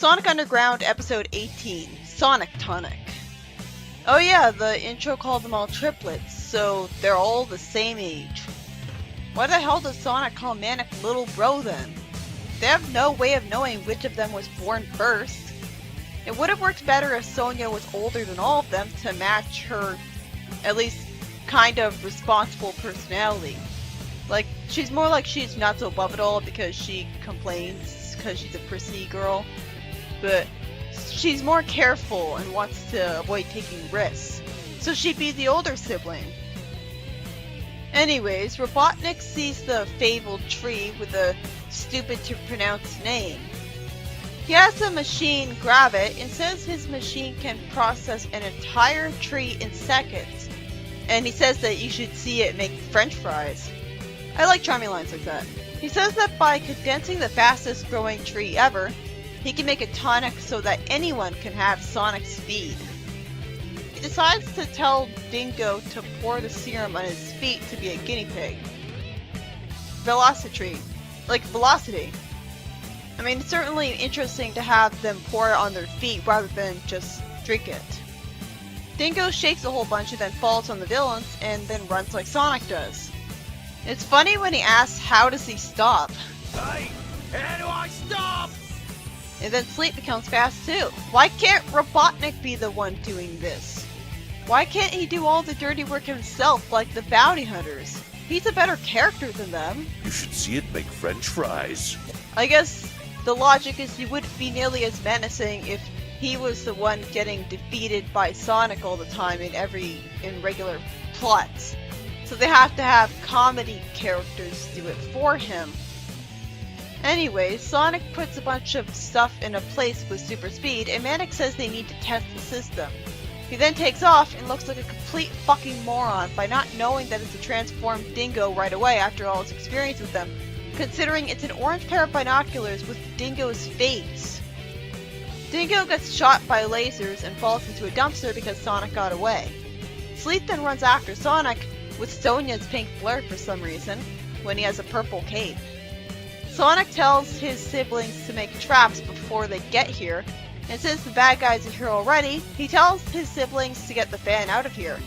Sonic Underground Episode 18, Sonic Tonic. Oh yeah, the intro called them all triplets, so they're all the same age. Why the hell does Sonic call Manic Little Bro then? They have no way of knowing which of them was born first. It would have worked better if Sonia was older than all of them to match her, at least, kind of responsible personality. Like, she's more like she's not so above it all because she complains because she's a prissy girl. But she's more careful and wants to avoid taking risks. So she'd be the older sibling. Anyways, Robotnik sees the fabled tree with a stupid to pronounce name. He has a machine grab it and says his machine can process an entire tree in seconds. And he says that you should see it make French fries. I like charming lines like that. He says that by condensing the fastest growing tree ever, he can make a tonic so that anyone can have Sonic speed. He decides to tell Dingo to pour the serum on his feet to be a guinea pig. Velocity. Like velocity. I mean, it's certainly interesting to have them pour it on their feet rather than just drink it. Dingo shakes a whole bunch and then falls on the villains and then runs like Sonic does. It's funny when he asks how does he stop. Hey, how do I stop? And then Sleep becomes fast too. Why can't Robotnik be the one doing this? Why can't he do all the dirty work himself like the bounty hunters? He's a better character than them. You should see it make French fries. I guess the logic is he wouldn't be nearly as menacing if he was the one getting defeated by Sonic all the time in regular plots. So they have to have comedy characters do it for him. Anyway, Sonic puts a bunch of stuff in a place with super speed, and Manic says they need to test the system. He then takes off and looks like a complete fucking moron by not knowing that it's a transformed Dingo right away after all his experience with them, considering it's an orange pair of binoculars with Dingo's face. Dingo gets shot by lasers and falls into a dumpster because Sonic got away. Sleep then runs after Sonic, with Sonia's pink blur for some reason, when he has a purple cape. Sonic tells his siblings to make traps before they get here, and since the bad guys are here already, he tells his siblings to get the fan out of here,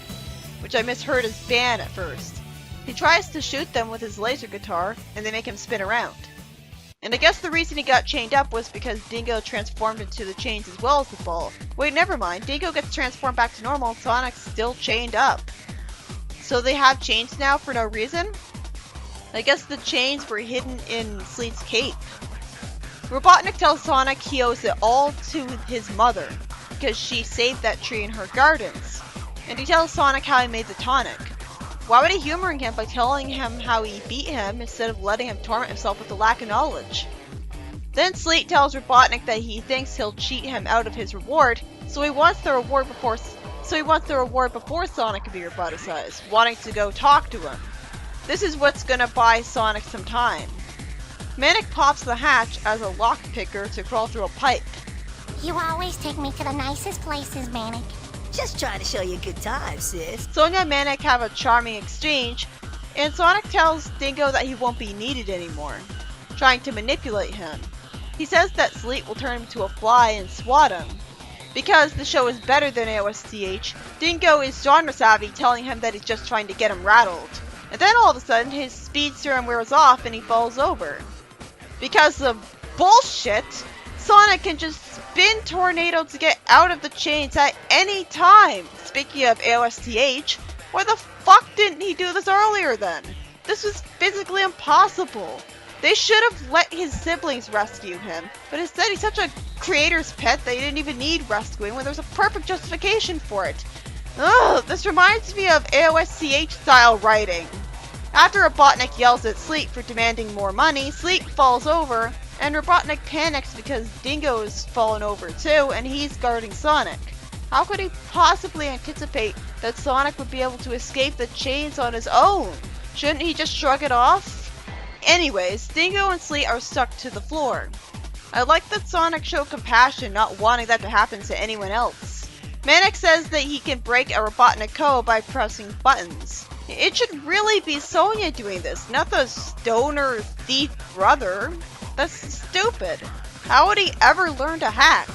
which I misheard as ban at first. He tries to shoot them with his laser guitar, and they make him spin around. And I guess the reason he got chained up was because Dingo transformed into the chains as well as the ball. Wait, never mind, Dingo gets transformed back to normal and Sonic's still chained up. So they have chains now for no reason? I guess the chains were hidden in Sleet's cape. Robotnik tells Sonic he owes it all to his mother, because she saved that tree in her gardens. And he tells Sonic how he made the tonic. Why would he humor him by telling him how he beat him instead of letting him torment himself with the lack of knowledge? Then Sleet tells Robotnik that he thinks he'll cheat him out of his reward, so he wants the reward before Sonic can be roboticized, wanting to go talk to him. This is what's gonna buy Sonic some time. Manic pops the hatch as a lockpicker to crawl through a pipe. You always take me to the nicest places, Manic. Just trying to show you a good time, sis. Sonia and Manic have a charming exchange, and Sonic tells Dingo that he won't be needed anymore, trying to manipulate him. He says that Sleet will turn him into a fly and swat him. Because the show is better than AOSTH, Dingo is genre savvy, telling him that he's just trying to get him rattled. And then all of a sudden, his speed serum wears off and he falls over. Because of bullshit, Sonic can just spin Tornado to get out of the chains at any time. Speaking of AOSTH, why the fuck didn't he do this earlier then? This was physically impossible. They should have let his siblings rescue him, but instead he's such a creator's pet that he didn't even need rescuing when there was a perfect justification for it. Ugh, this reminds me of AOSTH style writing. After Robotnik yells at Sleep for demanding more money, Sleep falls over, and Robotnik panics because Dingo's fallen over too, and he's guarding Sonic. How could he possibly anticipate that Sonic would be able to escape the chains on his own? Shouldn't he just shrug it off? Anyways, Dingo and Sleet are stuck to the floor. I like that Sonic showed compassion, not wanting that to happen to anyone else. Manic says that he can break a Robotnik code by pressing buttons. It should really be Sonia doing this, not the stoner thief brother. That's stupid. How would he ever learn to hack?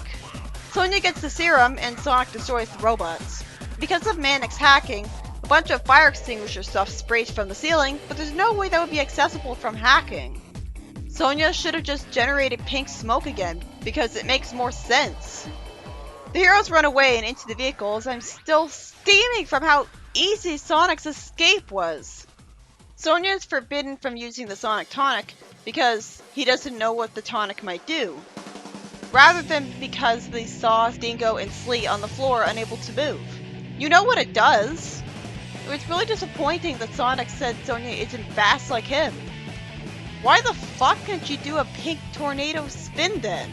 Sonia gets the serum and Sonic destroys the robots. Because of Manic's hacking, a bunch of fire extinguisher stuff sprays from the ceiling, but there's no way that would be accessible from hacking. Sonia should have just generated pink smoke again, because it makes more sense. The heroes run away and into the vehicles. I'm still steaming from how easy Sonic's escape was. Sonia is forbidden from using the Sonic Tonic because he doesn't know what the tonic might do, rather than because they saw Dingo and Slee on the floor unable to move. You know what it does. It was really disappointing that Sonic said Sonia isn't fast like him. Why the fuck can't she do a pink tornado spin then?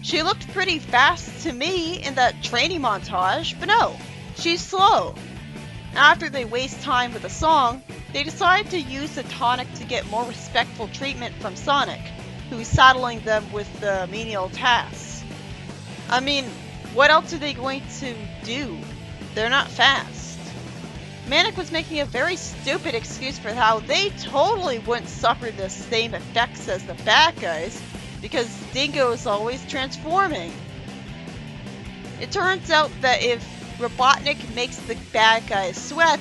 She looked pretty fast to me in that training montage, but no, she's slow. After they waste time with a song, they decide to use the tonic to get more respectful treatment from Sonic, who's saddling them with the menial tasks. I mean, what else are they going to do? They're not fast. Manic was making a very stupid excuse for how they totally wouldn't suffer the same effects as the bad guys, because Dingo is always transforming. It turns out that if Robotnik makes the bad guys sweat,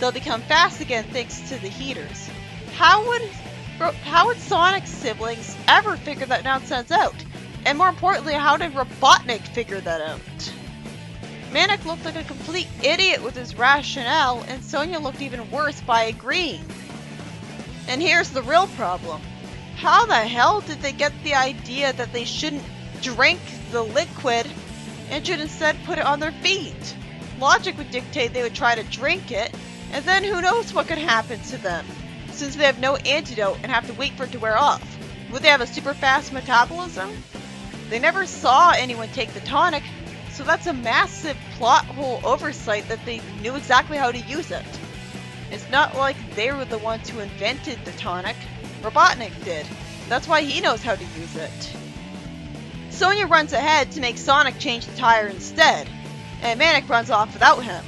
they'll become fast again thanks to the heaters. How would Sonic's siblings ever figure that nonsense out? And more importantly, how did Robotnik figure that out? Manic looked like a complete idiot with his rationale, and Sonia looked even worse by agreeing. And here's the real problem. How the hell did they get the idea that they shouldn't drink the liquid and should instead put it on their feet? Logic would dictate they would try to drink it, and then who knows what could happen to them, since they have no antidote and have to wait for it to wear off. Would they have a super fast metabolism? They never saw anyone take the tonic, so that's a massive plot hole oversight that they knew exactly how to use it. It's not like they were the ones who invented the tonic. Robotnik did. That's why he knows how to use it. Sonia runs ahead to make Sonic change the tire instead, and Manic runs off without him.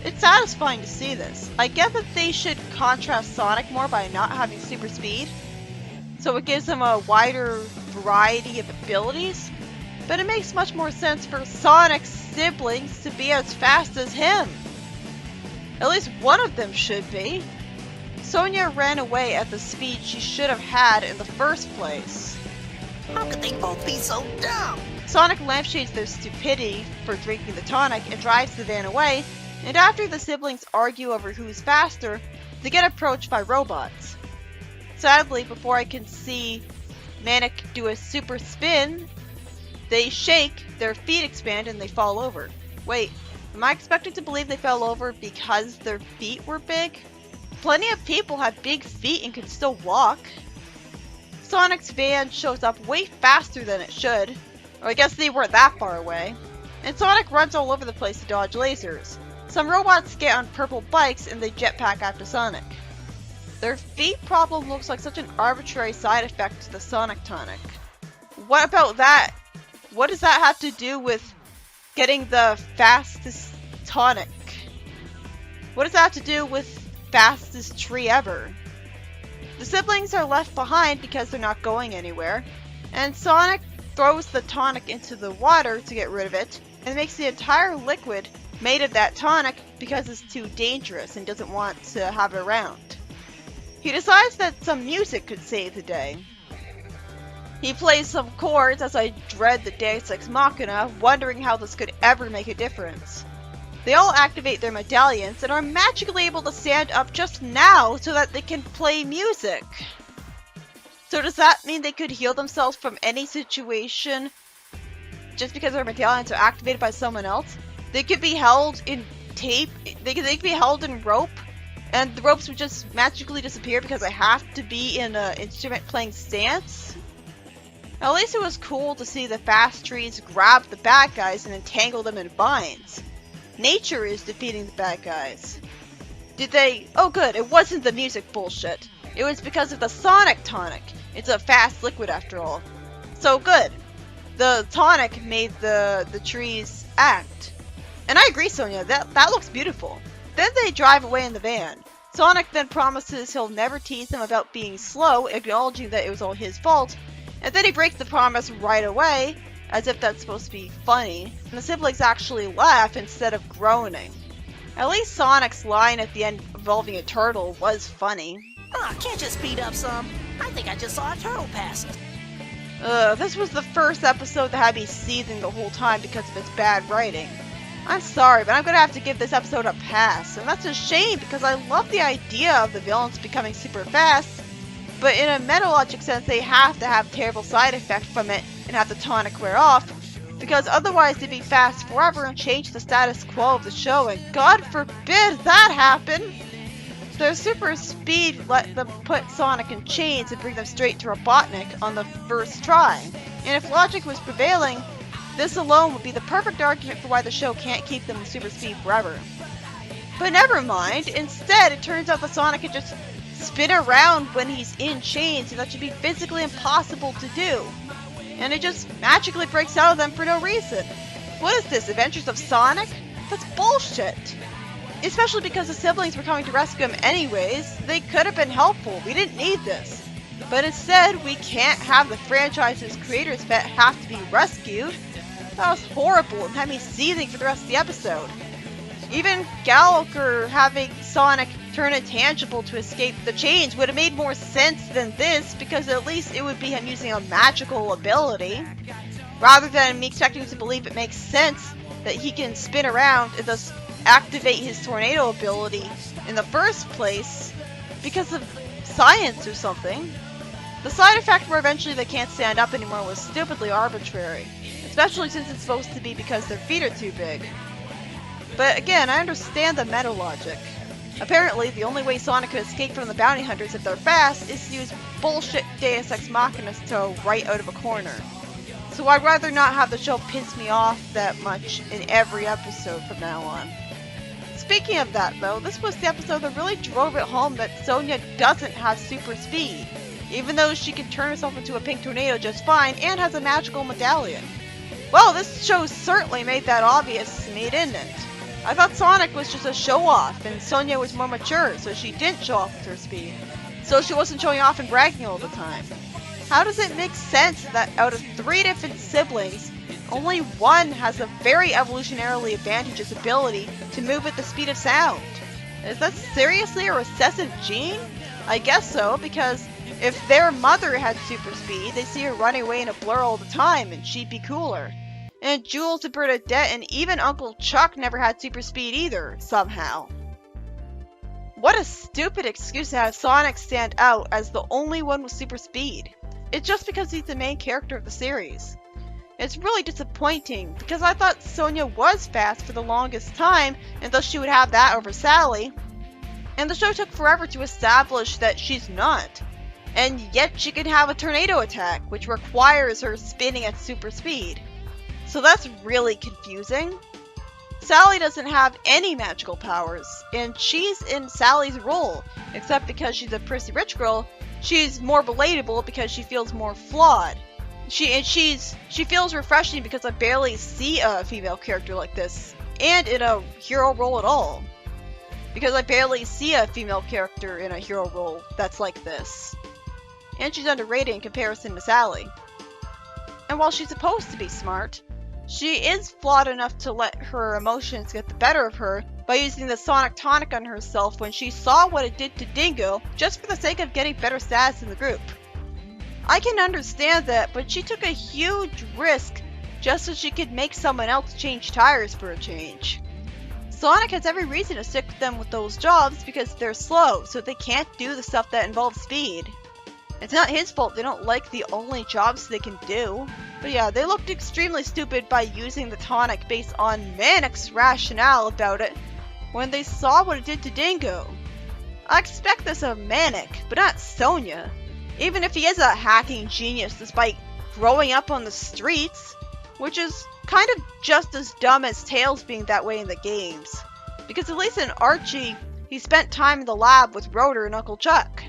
It's satisfying to see this. I get that they should contrast Sonic more by not having super speed, so it gives him a wider variety of abilities, but it makes much more sense for Sonic's siblings to be as fast as him. At least one of them should be. Sonia ran away at the speed she should have had in the first place. How could they both be so dumb? Sonic lampshades their stupidity for drinking the tonic and drives the van away, and after the siblings argue over who's faster, they get approached by robots. Sadly, before I can see Manic do a super spin, they shake, their feet expand, and they fall over. Wait, am I expected to believe they fell over because their feet were big? Plenty of people have big feet and can still walk. Sonic's van shows up way faster than it should, or I guess they weren't that far away, and Sonic runs all over the place to dodge lasers. Some robots get on purple bikes and they jetpack after Sonic. Their feet problem looks like such an arbitrary side effect to the Sonic Tonic. What about that? What does that have to do with getting the fastest tonic? What does that have to do with fastest tree ever? The siblings are left behind because they're not going anywhere, and Sonic throws the tonic into the water to get rid of it, and makes the entire liquid made of that tonic because it's too dangerous and doesn't want to have it around. He decides that some music could save the day. He plays some chords as I dread the Deus Ex Machina, wondering how this could ever make a difference. They all activate their medallions and are magically able to stand up just now so that they can play music. So does that mean they could heal themselves from any situation just because their medallions are activated by someone else? They could be held in tape, they could be held in rope, and the ropes would just magically disappear because I have to be in an instrument playing stance? At least it was cool to see the fast trees grab the bad guys and entangle them in vines. Nature is defeating the bad guys. Did they? Oh good, it wasn't the music bullshit. It was because of the Sonic Tonic. It's a fast liquid after all. So good. The tonic made the trees act. And I agree, Sonia, that looks beautiful. Then they drive away in the van. Sonic then promises he'll never tease them about being slow, acknowledging that it was all his fault, And then he breaks the promise right away, as if that's supposed to be funny, and the siblings actually laugh instead of groaning. At least Sonic's line at the end involving a turtle was funny. Can't you speed up some? I think I just saw a turtle pass it. This was the first episode that had me seething the whole time because of its bad writing. I'm sorry, but I'm gonna have to give this episode a pass, and that's a shame because I love the idea of the villains becoming super fast, but in a meta-logic sense they have to have terrible side effect from it and have the tonic wear off, because otherwise they'd be fast forever and change the status quo of the show, and God forbid that happen! Their super speed let them put Sonic in chains and bring them straight to Robotnik on the first try. And if logic was prevailing, this alone would be the perfect argument for why the show can't keep them in super speed forever. But never mind, instead it turns out that Sonic can just spin around when he's in chains, and that should be physically impossible to do. And it just magically breaks out of them for no reason. What is this, Adventures of Sonic? That's bullshit! Especially because the siblings were coming to rescue him anyways. They could have been helpful. We didn't need this. But instead, we can't have the franchise's creator's pet have to be rescued. That was horrible and had me seething for the rest of the episode. Even Gallagher having Sonic turn intangible to escape the chains would have made more sense than this, because at least it would be him using a magical ability, rather than me expecting to believe it makes sense that he can spin around and thus activate his tornado ability in the first place because of science or something. The side effect where eventually they can't stand up anymore was stupidly arbitrary, especially since it's supposed to be because their feet are too big. But again, I understand the meta logic. Apparently, the only way Sonic could escape from the bounty hunters if they're fast is to use bullshit Deus Ex Machina to right out of a corner. So I'd rather not have the show piss me off that much in every episode from now on. Speaking of that though, this was the episode that really drove it home that Sonia doesn't have super speed, even though she can turn herself into a pink tornado just fine and has a magical medallion. Well, this show certainly made that obvious to me, didn't it? I thought Sonic was just a show-off, and Sonia was more mature, so she didn't show off with her speed. So she wasn't showing off and bragging all the time. How does it make sense that out of 3 different siblings, only one has a very evolutionarily advantageous ability to move at the speed of sound? Is that seriously a recessive gene? I guess so, because if their mother had super speed, they'd see her running away in a blur all the time, and she'd be cooler. And Jules and Bernadette and even Uncle Chuck never had super speed either, somehow. What a stupid excuse to have Sonic stand out as the only one with super speed. It's just because he's the main character of the series. It's really disappointing, because I thought Sonia was fast for the longest time, and thus she would have that over Sally. And the show took forever to establish that she's not. And yet she can have a tornado attack, which requires her spinning at super speed. So that's really confusing. Sally doesn't have any magical powers, and she's in Sally's role, except because she's a prissy rich girl, she's more relatable because she feels more flawed. She feels refreshing because I barely see a female character like this, and in a hero role at all. Because I barely see a female character in a hero role that's like this. And she's underrated in comparison to Sally. And while she's supposed to be smart, she is flawed enough to let her emotions get the better of her by using the Sonic Tonic on herself when she saw what it did to Dingo just for the sake of getting better status in the group. I can understand that, but she took a huge risk just so she could make someone else change tires for a change. Sonic has every reason to stick with them with those jobs because they're slow, so they can't do the stuff that involves speed. It's not his fault they don't like the only jobs they can do. But yeah, they looked extremely stupid by using the tonic based on Manic's rationale about it when they saw what it did to Dingo. I expect this of Manic, but not Sonia. Even if he is a hacking genius despite growing up on the streets, which is kind of just as dumb as Tails being that way in the games. Because at least in Archie, he spent time in the lab with Rotor and Uncle Chuck.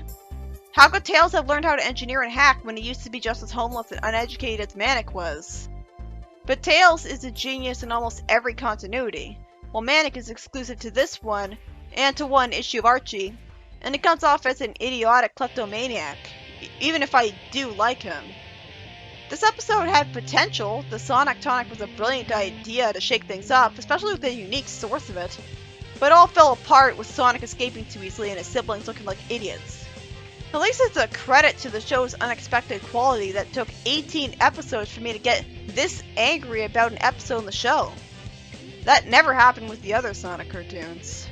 How could Tails have learned how to engineer and hack when he used to be just as homeless and uneducated as Manic was? But Tails is a genius in almost every continuity, while Manic is exclusive to this one, and to one issue of Archie, and it comes off as an idiotic kleptomaniac, even if I do like him. This episode had potential. The Sonic Tonic was a brilliant idea to shake things up, especially with the unique source of it. But it all fell apart with Sonic escaping too easily and his siblings looking like idiots. At least it's a credit to the show's unexpected quality that it took 18 episodes for me to get this angry about an episode in the show. That never happened with the other Sonic cartoons.